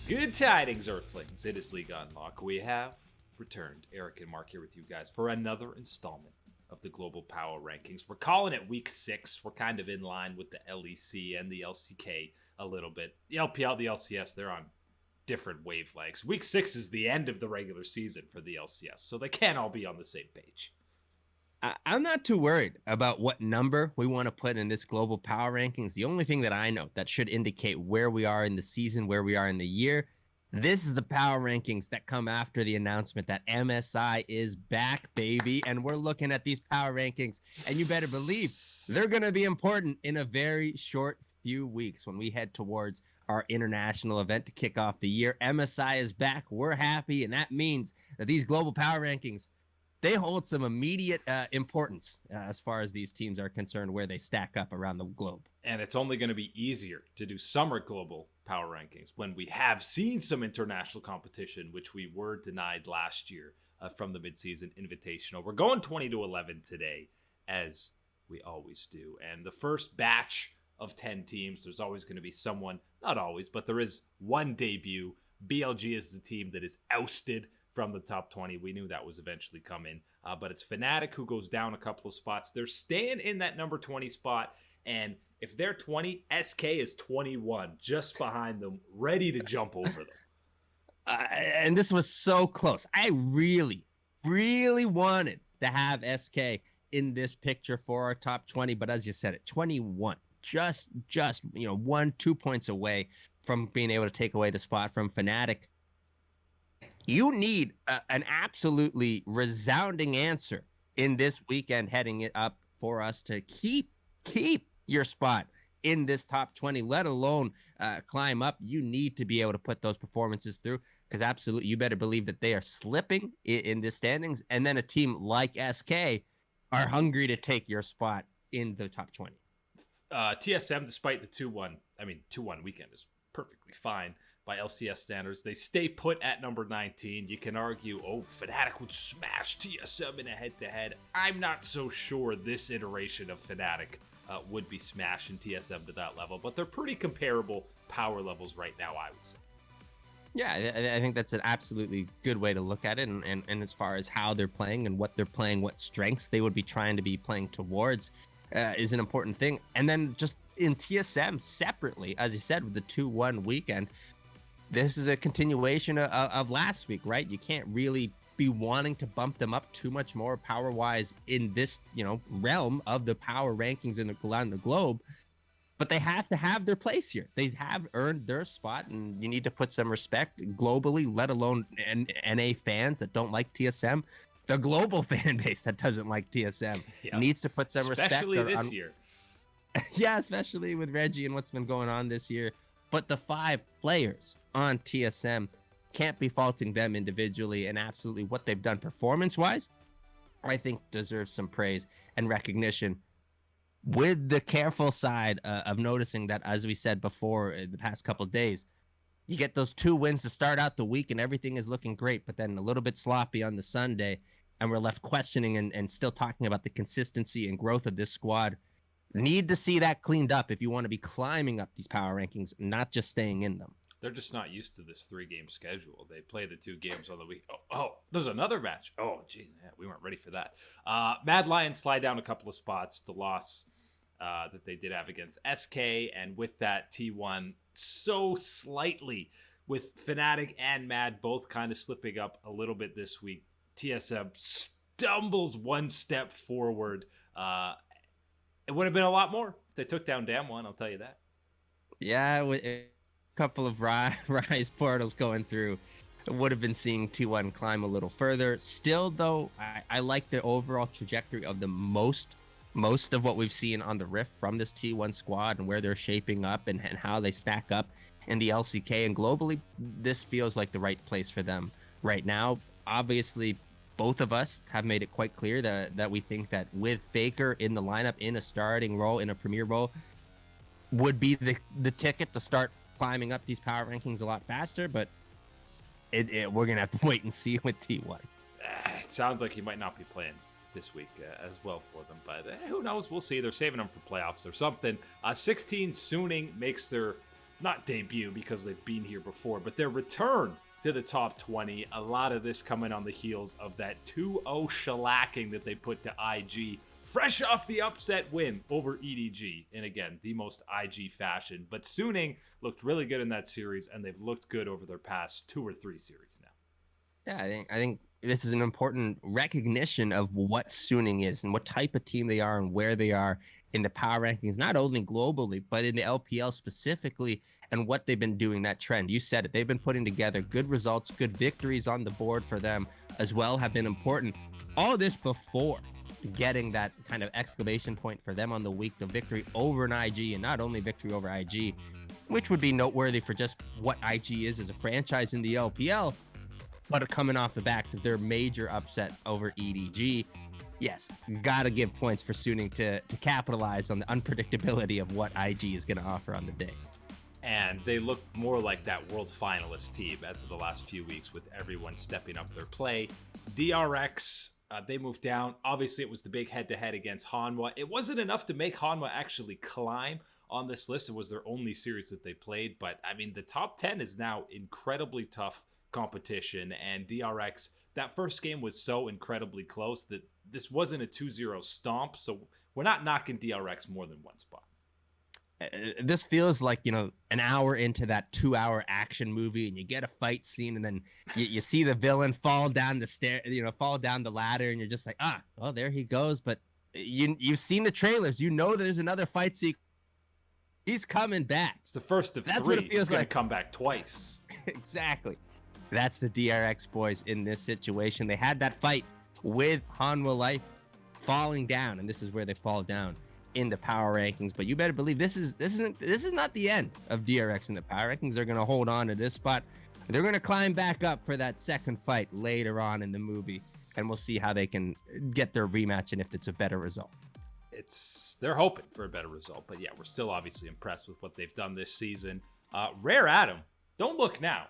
Good tidings, Earthlings. It is League Unlock. We have returned. Eric and Mark here with you guys for another installment of the Global Power Rankings. We're calling it Week 6. We're kind of in line with the LEC and the LCK a little bit. The LPL, the LCS, they're on different wavelengths. Week 6 is the end of the regular season for the LCS, so they can't all be on the same page. I'm not too worried about what number we want to put in this global power rankings. The only thing that I know that should indicate where we are in the season, where we are in the year, this is the power rankings that come after the announcement that MSI is back, baby. And we're looking at these power rankings, and you better believe they're going to be important in a very short few weeks when we head towards our international event to kick off the year. MSI is back. We're happy, and that means that these global power rankings, they hold some immediate importance as far as these teams are concerned, where they stack up around the globe. And it's only going to be easier to do summer global power rankings when we have seen some international competition, which we were denied last year from the midseason invitational. We're going 20-11 today, as we always do. And the first batch of 10 teams, there's always going to be someone, not always, but there is one debut. BLG is the team that is ousted from the top 20. We knew that was eventually coming, but it's Fnatic who goes down a couple of spots. They're staying in that number 20 spot, and if they're 20, SK is 21, just behind them, ready to jump over them. And this was so close. I really wanted to have SK in this picture for our top 20, but as you said, it 21, just 1-2 points away from being able to take away the spot from Fnatic. You need an absolutely resounding answer in this weekend heading it up for us to keep your spot in this top 20, let alone climb up. You need to be able to put those performances through, because absolutely you better believe that they are slipping in the standings. And then a team like SK are hungry to take your spot in the top 20. TSM, despite the 2-1 weekend is perfectly fine by LCS standards. They stay put at number 19. You can argue, Fnatic would smash TSM in a head-to-head. I'm not so sure this iteration of Fnatic would be smashing TSM to that level, but they're pretty comparable power levels right now, I would say. Yeah, I think that's an absolutely good way to look at it. And as far as how they're playing and what they're playing, what strengths they would be trying to be playing towards is an important thing. And then just in TSM separately, as you said, with the 2-1 weekend, this is a continuation of last week, right? You can't really be wanting to bump them up too much more power-wise in this, realm of the power rankings around the globe. But they have to have their place here. They have earned their spot, and you need to put some respect globally, let alone NA fans that don't like TSM. The global fan base that doesn't like TSM needs to put some respect. Especially this year. Yeah, especially with Reggie and what's been going on this year. But the 5 players on TSM, can't be faulting them individually, and absolutely what they've done performance-wise, I think deserves some praise and recognition, with the careful side of noticing that, as we said before, in the past couple of days, you get those 2 wins to start out the week and everything is looking great, but then a little bit sloppy on the Sunday, and we're left questioning and still talking about the consistency and growth of this squad. Need to see that cleaned up if you want to be climbing up these power rankings, not just staying in them. They're just not used to this 3-game schedule. They play the 2 games on the week. Oh, there's another match. Oh, geez, yeah, we weren't ready for that. Mad Lions slide down a couple of spots. The loss that they did have against SK, and with that, T1 so slightly, with Fnatic and Mad both kind of slipping up a little bit this week. TSM stumbles 1 step forward. It would have been a lot more if they took down Damwon, I'll tell you that. Yeah, a couple of rise portals going through, would have been seeing T1 climb a little further. Still, though, I like the overall trajectory of the most of what we've seen on the Rift from this T1 squad, and where they're shaping up and how they stack up in the LCK. And globally, this feels like the right place for them right now. Obviously, both of us have made it quite clear that we think that with Faker in the lineup, in a starting role, in a premier role, would be the ticket to start climbing up these power rankings a lot faster. But we're going to have to wait and see with T1. It sounds like he might not be playing this week as well for them, but who knows? We'll see. They're saving them for playoffs or something. 16 Suning makes their not debut because they've been here before, but their return to the top 20. A lot of this coming on the heels of that 2-0 shellacking that they put to IG, fresh off the upset win over EDG. And again, the most IG fashion. But Suning looked really good in that series, and they've looked good over their past 2 or 3 series now. Yeah, I think this is an important recognition of what Suning is and what type of team they are and where they are in the power rankings, not only globally, but in the LPL specifically, and what they've been doing, that trend. You said it. They've been putting together good results, good victories on the board for them as well have been important. All this before getting that kind of exclamation point for them on the week, the victory over an IG, and not only victory over IG, which would be noteworthy for just what IG is as a franchise in the LPL, but coming off the backs of their major upset over EDG. Yes, gotta give points for Suning to capitalize on the unpredictability of what IG is going to offer on the day. And they look more like that world finalist team as of the last few weeks, with everyone stepping up their play. DRX, they moved down. Obviously, it was the big head-to-head against Hanwha. It wasn't enough to make Hanwha actually climb on this list. It was their only series that they played. But, I mean, the top 10 is now incredibly tough competition. And DRX, that first game was so incredibly close that this wasn't a 2-0 stomp. So we're not knocking DRX more than one spot. This feels like, an hour into that 2-hour action movie, and you get a fight scene, and then you see the villain fall down the stair, fall down the ladder, and you're just like, well, there he goes. But you've seen the trailers, there's another fight scene. He's coming back. It's the first of That's 3. What it feels He's like. Gonna come back twice. Exactly. That's the DRX boys in this situation. They had that fight with Hanwha Life falling down, and this is where they fall down in the power rankings. But you better believe this is not the end of DRX in the power rankings. They're going to hold on to this spot. They're going to climb back up for that second fight later on in the movie, and we'll see how they can get their rematch and if it's a better result. They're hoping for a better result, but yeah, we're still obviously impressed with what they've done this season. Rare Adam, don't look now,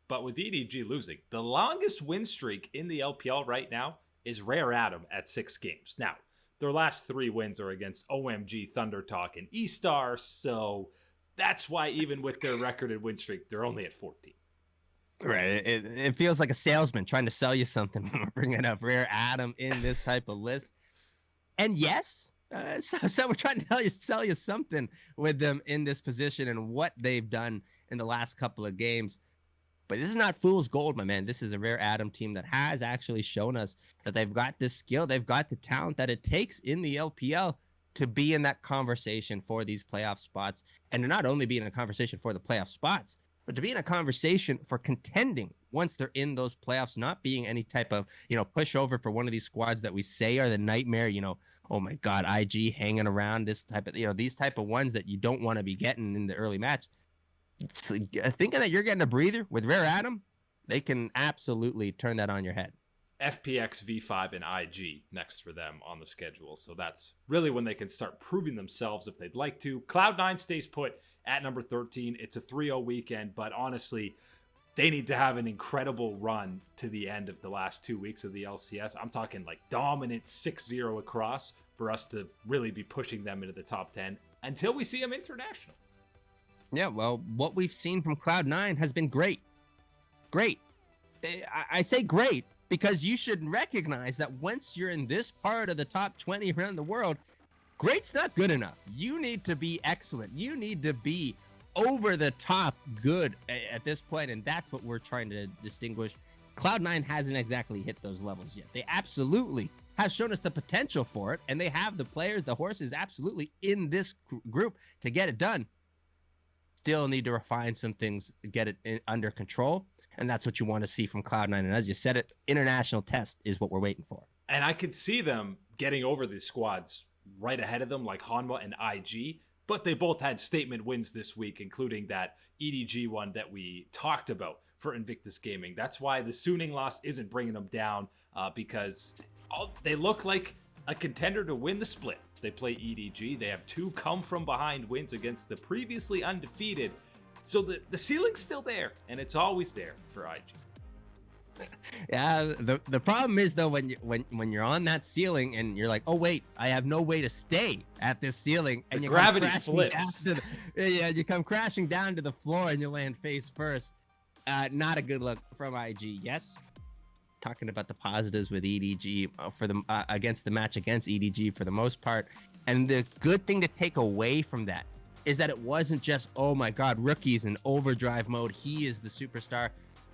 but with EDG losing, the longest win streak in the LPL right now is Rare Adam at 6 games. Now, their last 3 wins are against OMG, Thunder Talk, and E-Star, so that's why even with their recorded win streak, they're only at 14. Right. It feels like a salesman trying to sell you something when we're bringing up Rare Adam in this type of list. And yes, so we're trying to sell you something with them in this position and what they've done in the last couple of games. But this is not fool's gold, my man. This is a Rare Adam team that has actually shown us that they've got this skill, they've got the talent that it takes in the LPL to be in that conversation for these playoff spots. And to not only be in a conversation for the playoff spots, but to be in a conversation for contending once they're in those playoffs, not being any type of, pushover for one of these squads that we say are the nightmare, oh my God, IG hanging around, this type of, these type of ones that you don't want to be getting in the early match. Thinking that you're getting a breather with Rare Adam, they can absolutely turn that on your head. FPX, V5, and IG next for them on the schedule. So that's really when they can start proving themselves if they'd like to. Cloud9 stays put at number 13. It's a 3-0 weekend, but honestly, they need to have an incredible run to the end of the last 2 weeks of the LCS. I'm talking like dominant 6-0 across for us to really be pushing them into the top 10 until we see them international. Yeah, well, what we've seen from Cloud9 has been great. Great. I say great because you should recognize that once you're in this part of the top 20 around the world, great's not good enough. You need to be excellent. You need to be over the top good at this point, and that's what we're trying to distinguish. Cloud9 hasn't exactly hit those levels yet. They absolutely have shown us the potential for it, and they have the players, the horses absolutely in this group to get it done. Still need to refine some things, get it under control, and that's what you want to see from Cloud9. And as you said it, international test is what we're waiting for. And I could see them getting over these squads right ahead of them, like Hanwha and IG, but they both had statement wins this week, including that EDG one that we talked about for Invictus Gaming. That's why the Suning loss isn't bringing them down, because they look like a contender to win the split. They play EDG. They have 2 come-from-behind wins against the previously undefeated. So the ceiling's still there, and it's always there for IG. Yeah, the problem is though when you're on that ceiling and you're like, oh wait, I have no way to stay at this ceiling, The and you come gravity crashing down flips. to yeah, you come crashing down to the floor and you land face first. Not a good look from IG. Yes, talking about the positives with EDG for the against the match against EDG for the most part, and the good thing to take away from that is that it wasn't just, oh my god, Rookie's in overdrive mode, he is the superstar.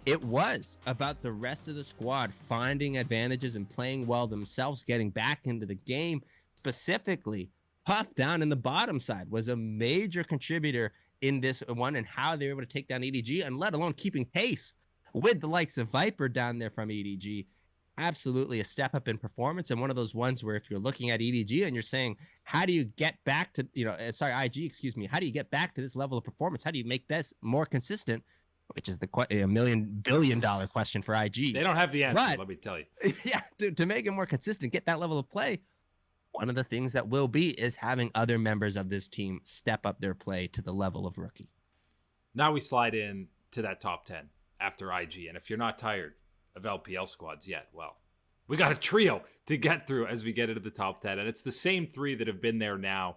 It was about the rest of the squad finding advantages and playing well themselves, getting back into the game. Specifically, Puff down in the bottom side was a major contributor in this one, and how they were able to take down EDG, and let alone keeping pace with the likes of Viper down there from EDG. Absolutely a step up in performance, and one of those ones where if you're looking at EDG and you're saying, how do you get back to, sorry, IG, excuse me, how do you get back to this level of performance? How do you make this more consistent? Which is the $1,000,000,000 question for IG. They don't have the answer, But let me tell you. yeah, to make it more consistent, get that level of play, one of the things that will be is having other members of this team step up their play to the level of Rookie. Now we slide in to that top 10 after IG. And if you're not tired of LPL squads yet, well, we got a trio to get through as we get into the top 10. And it's the same three that have been there now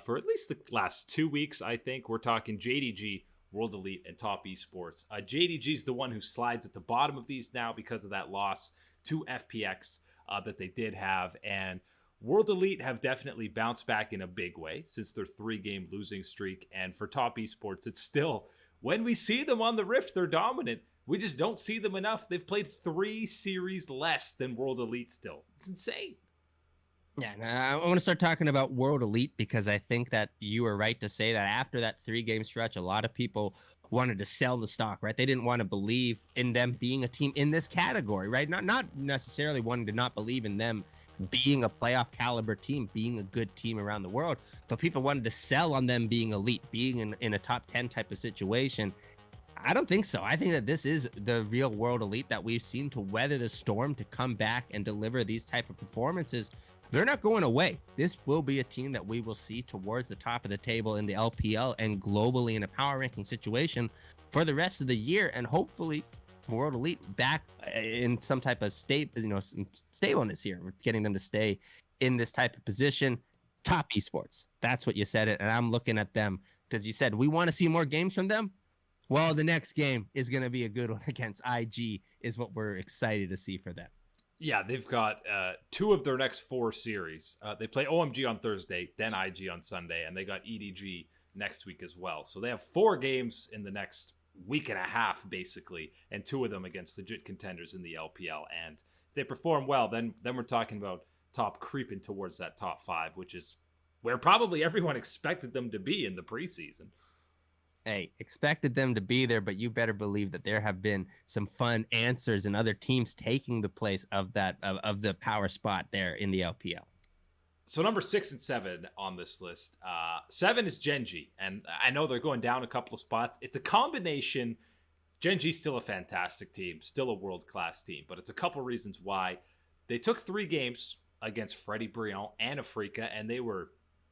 for at least the last 2 weeks, I think. We're talking JDG, World Elite, and Top Esports. JDG is the one who slides at the bottom of these now because of that loss to FPX that they did have. And World Elite have definitely bounced back in a big way since their 3-game losing streak. And for Top Esports, it's still, when we see them on the Rift, they're dominant. We just don't see them enough. They've played 3 series less than World Elite still. It's insane. Yeah, I want to start talking about World Elite because I think that you were right to say that after that 3-game stretch, a lot of people wanted to sell the stock, right? They didn't want to believe in them being a team in this category, right? Not necessarily wanting to not believe in them being a playoff caliber team, being a good team around the world, but people wanted to sell on them being elite, being in a top 10 type of situation. I don't think so. I think that this is the real World Elite that we've seen to weather the storm, to come back and deliver these type of performances. They're not going away. This will be a team that we will see towards the top of the table in the LPL and globally in a power ranking situation for the rest of the year, and hopefully World Elite back in some type of some stableness here. We're getting them to stay in this type of position. Top Esports. That's what you said it, and I'm looking at them because you said we want to see more games from them. Well, the next game is going to be a good one against IG, is what we're excited to see for them. Yeah, they've got 2 of their next 4 series. They play OMG on Thursday, then IG on Sunday, and they got EDG next week as well. So they have 4 games in the next week and a half, basically, and 2 of them against legit contenders in the LPL. And if they perform well, then we're talking about top creeping towards that top 5, which is where probably everyone expected them to be in the preseason. Hey, expected them to be there, but you better believe that there have been some fun answers and other teams taking the place of that of the power spot there in the LPL. So number 6 and 7 on this list. 7 is Gen.G, and I know they're going down a couple of spots. It's a combination. Gen.G's still a fantastic team, still a world-class team, but it's a couple reasons why. They took 3 games against Freddy Briand and Afrika, and they were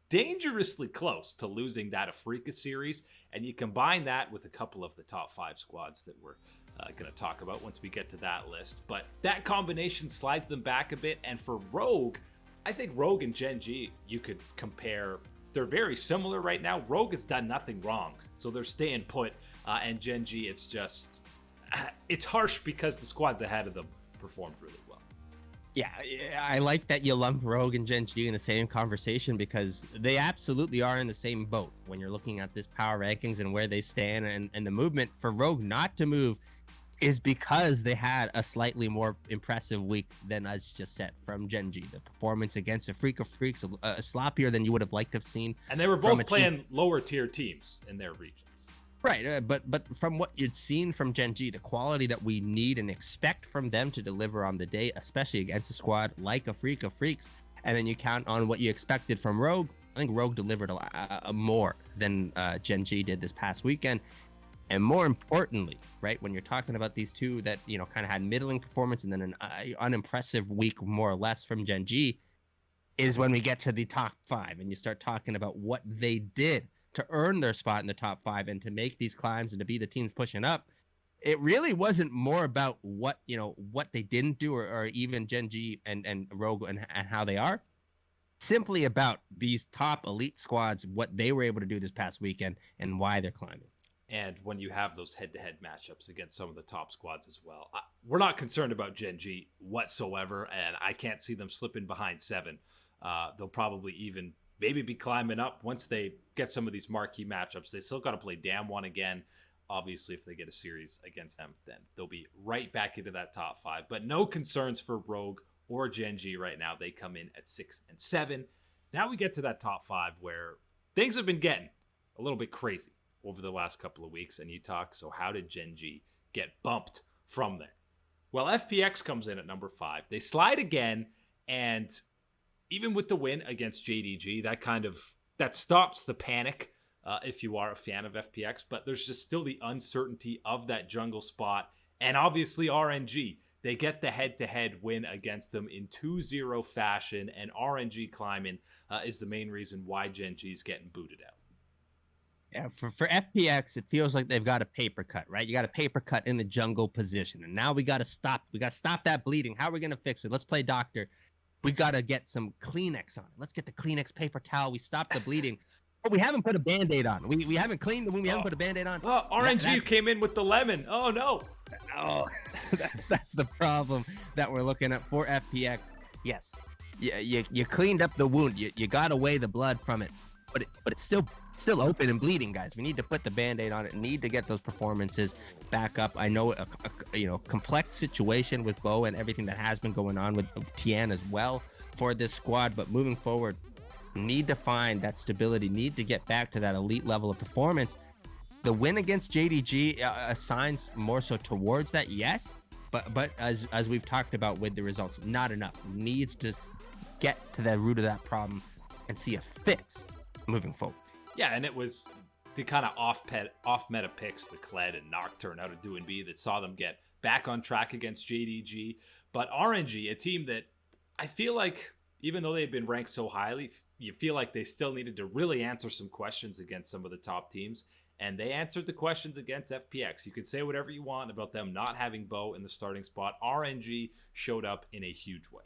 dangerously close to losing that Afrika series, and you combine that with a couple of the top 5 squads that we're going to talk about once we get to that list. But that combination slides them back a bit, and for Rogue, I think Rogue and Gen.G, you could compare. They're very similar right now. Rogue has done nothing wrong, so they're staying put, and Gen.G, it's just, it's harsh because the squads ahead of them performed really well. Yeah, I like that you lump Rogue and Gen.G in the same conversation because they absolutely are in the same boat when you're looking at this power rankings and where they stand, and the movement for Rogue not to move is because they had a slightly more impressive week than I just said from Gen.G. The performance against Afrika Freaks sloppier than you would have liked to have seen. And they were both playing lower tier teams in their regions. Right, but from what you'd seen from Gen.G, the quality that we need and expect from them to deliver on the day, especially against a squad like Afrika Freaks, and then you count on what you expected from Rogue. I think Rogue delivered a more than Gen.G did this past weekend. And more importantly, right, when you're talking about these two that, kind of had middling performance and then an unimpressive week more or less from Gen.G, is when we get to the top 5 and you start talking about what they did to earn their spot in the top 5 and to make these climbs and to be the teams pushing up. it really wasn't more about what they didn't do, or even Gen G and Rogue and how they are. Simply about these top elite squads, what they were able to do this past weekend, and why they're climbing. And when you have those head-to-head matchups against some of the top squads as well, we're not concerned about Gen G whatsoever, and I can't see them slipping behind 7. They'll probably even maybe be climbing up once they get some of these marquee matchups. They still got to play Damwon again. Obviously, if they get a series against them, then they'll be right back into that top 5. But no concerns for Rogue or Gen G right now. They come in at 6 and 7. Now we get to that top 5 where things have been getting a little bit crazy over the last couple of weeks. And you talk, so how did Gen G get bumped from there? Well, FPX comes in at number 5. They slide again, and even with the win against JDG, that stops the panic if you are a fan of FPX. But there's just still the uncertainty of that jungle spot. And obviously RNG, they get the head-to-head win against them in 2-0 fashion, and RNG climbing is the main reason why Gen G is getting booted out. Yeah, for FPX, it feels like they've got a paper cut, right? You got a paper cut in the jungle position, and now we got to stop. We got to stop that bleeding. How are we going to fix it? Let's play doctor. We got to get some Kleenex on it. Let's get the Kleenex paper towel. We stop the bleeding. But we haven't put a Band-Aid on. We haven't cleaned the wound. We haven't put a Band-Aid on. Oh, RNG came in with the lemon. Oh, no. Oh, that's the problem that we're looking at for FPX. Yes, you cleaned up the wound. You got away the blood from it, but it's still open and bleeding, guys. We need to put the Band-Aid on it. Need to get those performances back up. I know a complex situation with Bo and everything that has been going on with Tian as well for this squad, but moving forward, need to find that stability. Need to get back to that elite level of performance. The win against JDG assigns more so towards that, yes, but as we've talked about with the results, not enough. Needs to get to the root of that problem and see a fix moving forward. Yeah, and it was the kind of off-meta picks, the Kled and Nocturne out of Do and B, that saw them get back on track against JDG. But RNG, a team that I feel like, even though they've been ranked so highly, you feel like they still needed to really answer some questions against some of the top teams. And they answered the questions against FPX. You could say whatever you want about them not having Bo in the starting spot. RNG showed up in a huge way.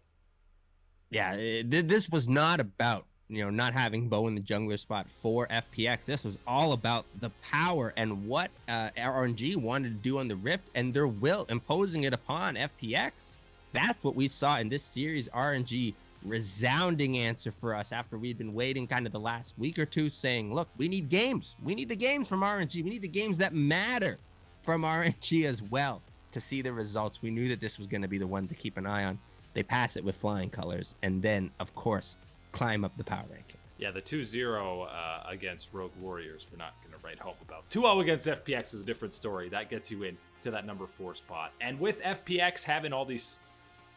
Yeah, this was not about not having Bo in the jungler spot for FPX. This was all about the power and what RNG wanted to do on the Rift and their will, imposing it upon FPX. That's what we saw in this series. RNG, resounding answer for us after we'd been waiting kind of the last week or two, saying, look, we need games. We need the games from RNG. We need the games that matter from RNG as well to see the results. We knew that this was going to be the one to keep an eye on. They pass it with flying colors, and then, of course, climb up the power rankings. Yeah, the 2-0 against Rogue Warriors, we're not going to write home about. 2-0 against FPX is a different story. That gets you in to that number 4 spot. And with FPX having all these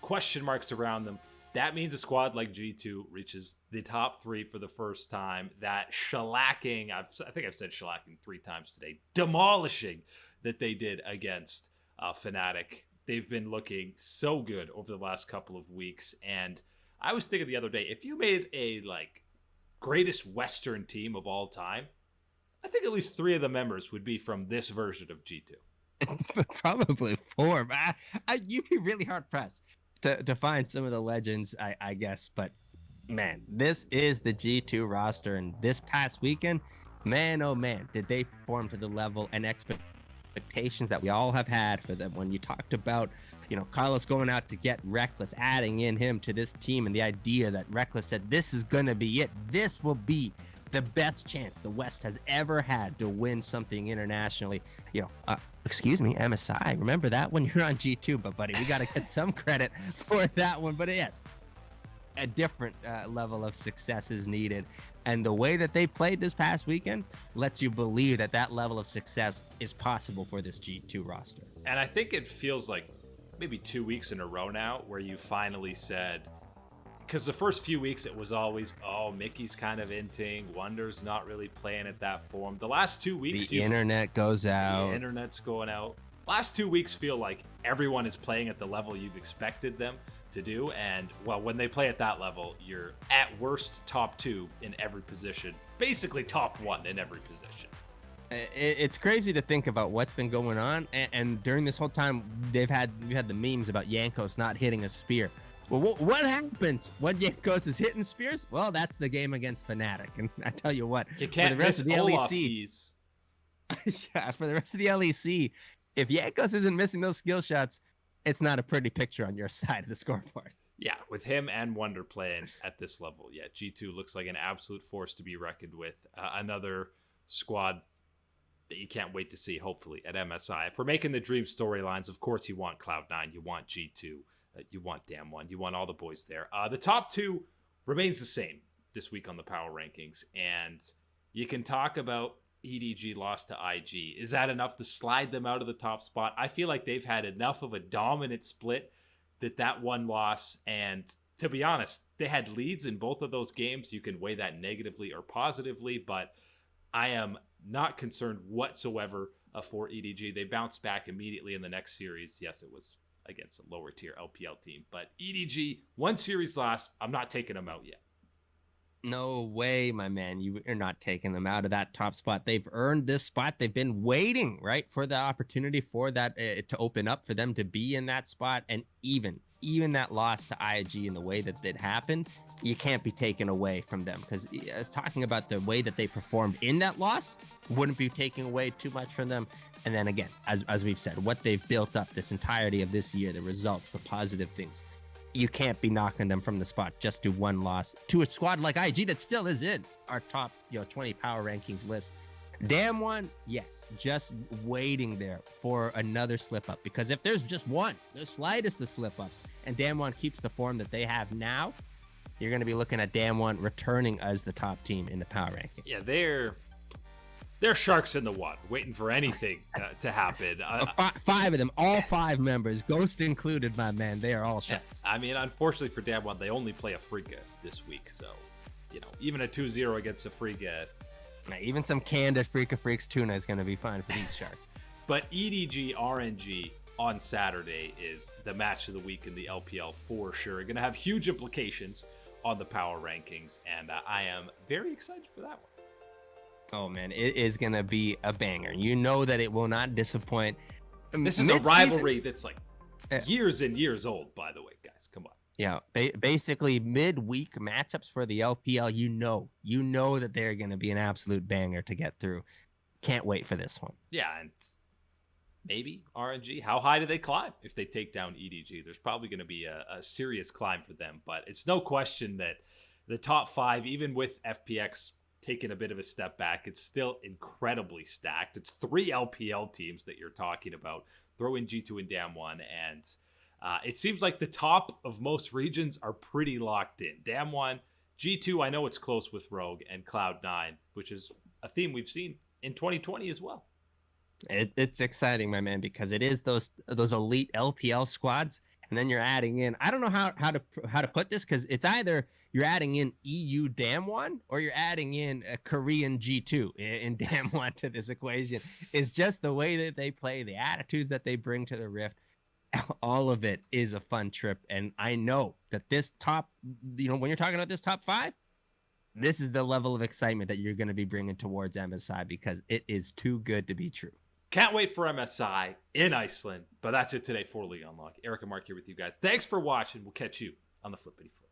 question marks around them, that means a squad like G2 reaches the top 3 for the first time. That shellacking, I think I've said shellacking 3 times today, demolishing that they did against Fnatic. They've been looking so good over the last couple of weeks. And I was thinking the other day, if you made a greatest Western team of all time, I think at least 3 of the members would be from this version of G2. Probably 4. You'd be really hard pressed to find some of the legends, I guess. But man, this is the G2 roster, and this past weekend, man, oh man, did they perform to the level and expectations that we all have had for them. When you talked about, Carlos going out to get Reckless, adding in him to this team, and the idea that Reckless said, this is going to be it. This will be the best chance the West has ever had to win something internationally. Excuse me, MSI. Remember that when you're on G2, but buddy, we got to get some credit for that one. But yes, a different level of success is needed. And the way that they played this past weekend lets you believe that that level of success is possible for this G2 roster. And I think it feels like maybe 2 weeks in a row now where you finally said, because the first few weeks it was always, Mickey's kind of inting, Wonder's not really playing at that form. The last 2 weeks, the internet goes out. The internet's going out. Last 2 weeks feel like everyone is playing at the level you've expected them to do. And well, when they play at that level, you're at worst top 2 in every position, basically top 1 in every position. It's crazy to think about what's been going on, and during this whole time, we've had the memes about Yankos not hitting a spear. Well, what happens when Yankos is hitting spears? Well, that's the game against Fnatic, and I tell you what, You can't for the rest miss of the Olaf LEC, keys. yeah, for the rest of the LEC, if Yankos isn't missing those skill shots, it's not a pretty picture on your side of the scoreboard. Yeah, with him and Wonder playing at this level, yeah, G2 looks like an absolute force to be reckoned with. Another squad that you can't wait to see, hopefully, at MSI. If we're making the dream storylines, of course you want Cloud9, you want G2, you want Damwon, you want all the boys there. The top two remains the same this week on the power rankings, and you can talk about EDG lost to IG. Is that enough to slide them out of the top spot? I feel like they've had enough of a dominant split that one loss, and to be honest, they had leads in both of those games. You can weigh that negatively or positively, but I am not concerned whatsoever for EDG. They bounced back immediately in the next series. Yes, it was against a lower tier LPL team, but EDG, one series lost. I'm not taking them out yet. No way, my man. You are not taking them out of that top spot. They've earned this spot. They've been waiting, right, for the opportunity for that to open up for them to be in that spot. And even that loss to IG in the way that it happened, you can't be taken away from them, because talking about the way that they performed in that loss wouldn't be taking away too much from them. And then again, as we've said, what they've built up this entirety of this year, the results, the positive things, you can't be knocking them from the spot just to one loss to a squad like IG that still is in our top 20 power rankings list. Damwon, yes, just waiting there for another slip up, because if there's just one, the slightest of slip ups, and Damwon keeps the form that they have now, you're going to be looking at Damwon returning as the top team in the power rankings. Yeah, they're sharks in the water, waiting for anything to happen. Five of them, all five members, Ghost included, my man. They are all sharks. I mean, unfortunately for Damwon, they only play Afrika this week, so even a 2-0 against Afrika. Even some canned Afrika Freaks tuna is going to be fine for these sharks. But EDG RNG on Saturday is the match of the week in the LPL for sure. Going to have huge implications on the power rankings, and I am very excited for that one. Oh, man, it is going to be a banger. You know that it will not disappoint. This is a rivalry that's like years and years old, by the way, guys. Come on. Yeah, basically midweek matchups for the LPL. You know that they're going to be an absolute banger to get through. Can't wait for this one. Yeah, and maybe RNG. How high do they climb if they take down EDG? There's probably going to be a serious climb for them, but it's no question that the top five, even with FPX taking a bit of a step back, it's still incredibly stacked. It's 3 LPL teams that you're talking about. Throw in G2 and Damwon, and it seems like the top of most regions are pretty locked in. Damwon, G2, I know it's close with Rogue, and Cloud9, which is a theme we've seen in 2020 as well. It's exciting, my man, because it is those elite LPL squads, and then you're adding in, I don't know how to put this, because it's either you're adding in EU Damwon or you're adding in a Korean G2 in Damwon to this equation. It's just the way that they play, the attitudes that they bring to the Rift. All of it is a fun trip, and I know that this top, when you're talking about this top 5, this is the level of excitement that you're going to be bringing towards MSI, because it is too good to be true. Can't wait for MSI in Iceland. But that's it today for League Unlock. Eric and Mark here with you guys. Thanks for watching. We'll catch you on the Flippity Flip.